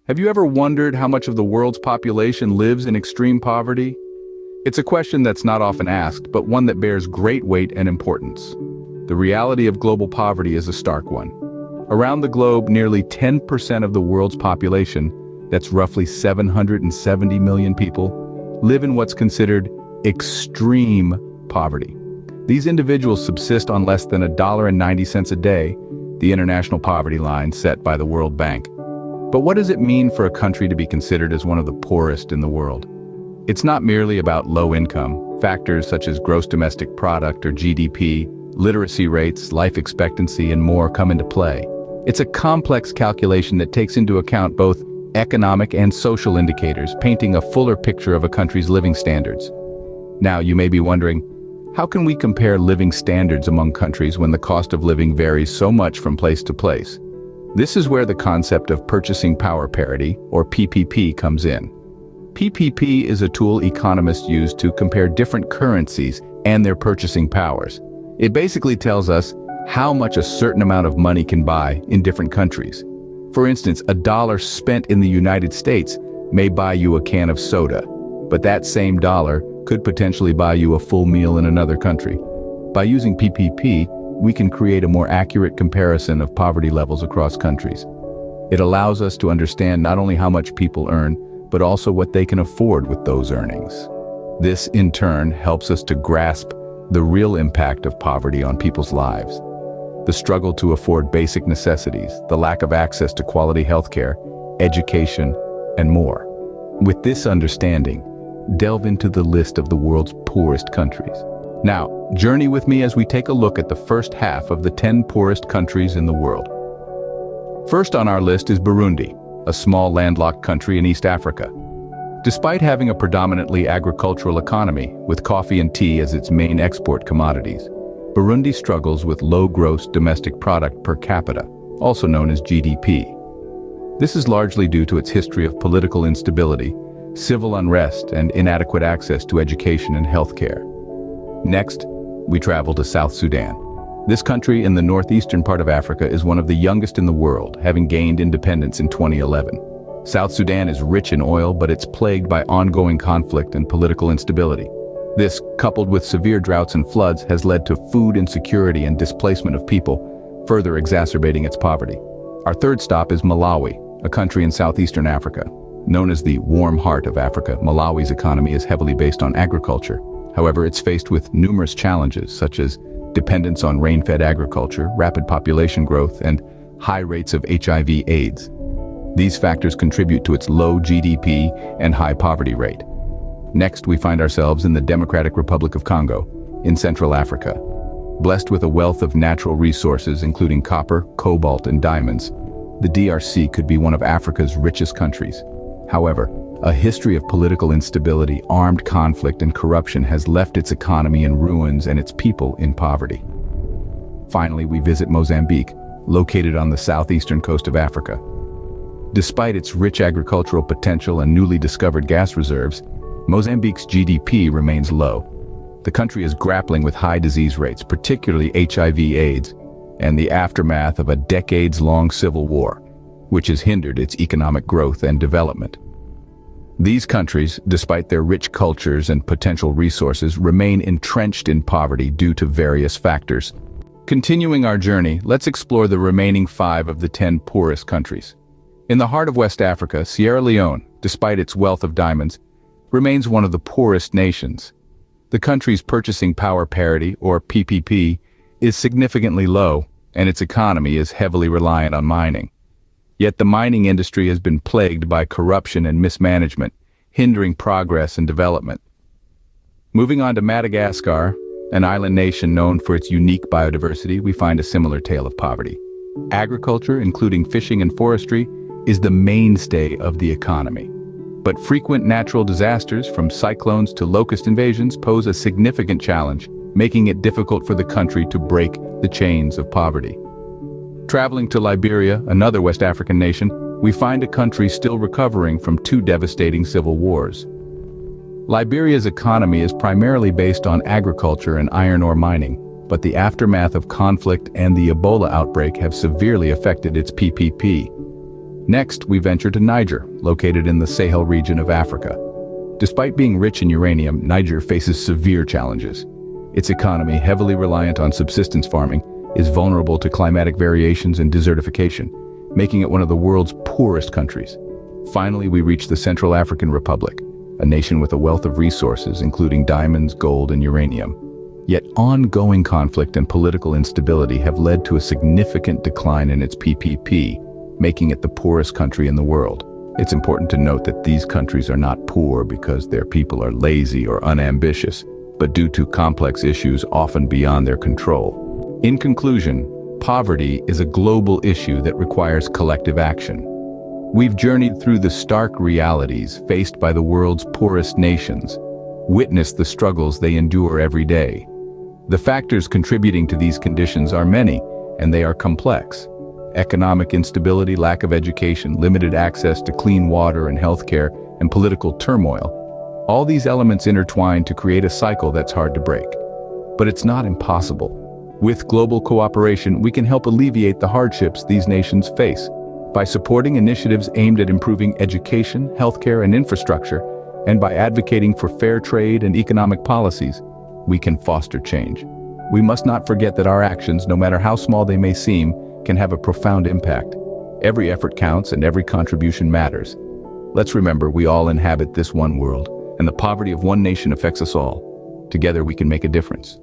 Have you ever wondered how much of the world's population lives in extreme poverty? It's a question that's not often asked, but one that bears great weight and importance. The reality of global poverty is a stark one. Around the globe, nearly 10% of the world's population, that's roughly 770 million people, live in what's considered extreme poverty. These individuals subsist on less than $1.90 a day, the international poverty line set by the World Bank. But what does it mean for a country to be considered as one of the poorest in the world? It's not merely about low income. Factors such as gross domestic product or GDP, literacy rates, life expectancy, and more come into play. It's a complex calculation that takes into account both economic and social indicators, painting a fuller picture of a country's living standards. Now, you may be wondering, how can we compare living standards among countries when the cost of living varies so much from place to place? This is where the concept of purchasing power parity, or PPP, comes in. PPP is a tool economists use to compare different currencies and their purchasing powers. It basically tells us how much a certain amount of money can buy in different countries. For instance, $1 spent in the United States may buy you a can of soda, but that same dollar could potentially buy you a full meal in another country. By using PPP, we can create a more accurate comparison of poverty levels across countries. It allows us to understand not only how much people earn, but also what they can afford with those earnings. This, in turn, helps us to grasp the real impact of poverty on people's lives. The struggle to afford basic necessities, the lack of access to quality healthcare, education, and more. With this understanding, delve into the list of the world's poorest countries. Now, journey with me as we take a look at the first half of the 10 poorest countries in the world. First on our list is Burundi, a small landlocked country in East Africa. Despite having a predominantly agricultural economy, with coffee and tea as its main export commodities, Burundi struggles with low gross domestic product per capita, also known as GDP. This is largely due to its history of political instability, civil unrest, and inadequate access to education and healthcare. Next, we travel to South Sudan. This country in the northeastern part of Africa is one of the youngest in the world, having gained independence in 2011. South Sudan is rich in oil, but it's plagued by ongoing conflict and political instability. This, coupled with severe droughts and floods, has led to food insecurity and displacement of people, further exacerbating its poverty. Our third stop is Malawi, a country in southeastern Africa. Known as the warm heart of Africa, Malawi's economy is heavily based on agriculture. However, it's faced with numerous challenges, such as dependence on rain-fed agriculture, rapid population growth, and high rates of HIV/AIDS. These factors contribute to its low GDP and high poverty rate. Next, we find ourselves in the Democratic Republic of Congo, in Central Africa. Blessed with a wealth of natural resources, including copper, cobalt, and diamonds, the DRC could be one of Africa's richest countries. However, a history of political instability, armed conflict, and corruption has left its economy in ruins and its people in poverty. Finally, we visit Mozambique, located on the southeastern coast of Africa. Despite its rich agricultural potential and newly discovered gas reserves, Mozambique's GDP remains low. The country is grappling with high disease rates, particularly HIV/AIDS, and the aftermath of a decades-long civil war, which has hindered its economic growth and development. These countries, despite their rich cultures and potential resources, remain entrenched in poverty due to various factors. Continuing our journey, let's explore the remaining 5 of the 10 poorest countries. In the heart of West Africa, Sierra Leone, despite its wealth of diamonds, remains one of the poorest nations. The country's purchasing power parity, or PPP, is significantly low, and its economy is heavily reliant on mining. Yet the mining industry has been plagued by corruption and mismanagement, hindering progress and development. Moving on to Madagascar, an island nation known for its unique biodiversity, we find a similar tale of poverty. Agriculture, including fishing and forestry, is the mainstay of the economy. But frequent natural disasters, from cyclones to locust invasions, pose a significant challenge, making it difficult for the country to break the chains of poverty. Traveling to Liberia, another West African nation, we find a country still recovering from 2 devastating civil wars. Liberia's economy is primarily based on agriculture and iron ore mining, but the aftermath of conflict and the Ebola outbreak have severely affected its PPP. Next, we venture to Niger, located in the Sahel region of Africa. Despite being rich in uranium, Niger faces severe challenges. Its economy, heavily reliant on subsistence farming, is vulnerable to climatic variations and desertification, making it one of the world's poorest countries. Finally, we reach the Central African Republic, a nation with a wealth of resources, including diamonds, gold, and uranium. Yet ongoing conflict and political instability have led to a significant decline in its PPP, making it the poorest country in the world. It's important to note that these countries are not poor because their people are lazy or unambitious, but due to complex issues often beyond their control. In conclusion, poverty is a global issue that requires collective action. We've journeyed through the stark realities faced by the world's poorest nations, witnessed the struggles they endure every day. The factors contributing to these conditions are many, and they are complex. Economic instability, lack of education, limited access to clean water and healthcare, and political turmoil. All these elements intertwine to create a cycle that's hard to break. But it's not impossible. With global cooperation, we can help alleviate the hardships these nations face. By supporting initiatives aimed at improving education, healthcare, and infrastructure, and by advocating for fair trade and economic policies, we can foster change. We must not forget that our actions, no matter how small they may seem, can have a profound impact. Every effort counts and every contribution matters. Let's remember we all inhabit this one world, and the poverty of one nation affects us all. Together we can make a difference.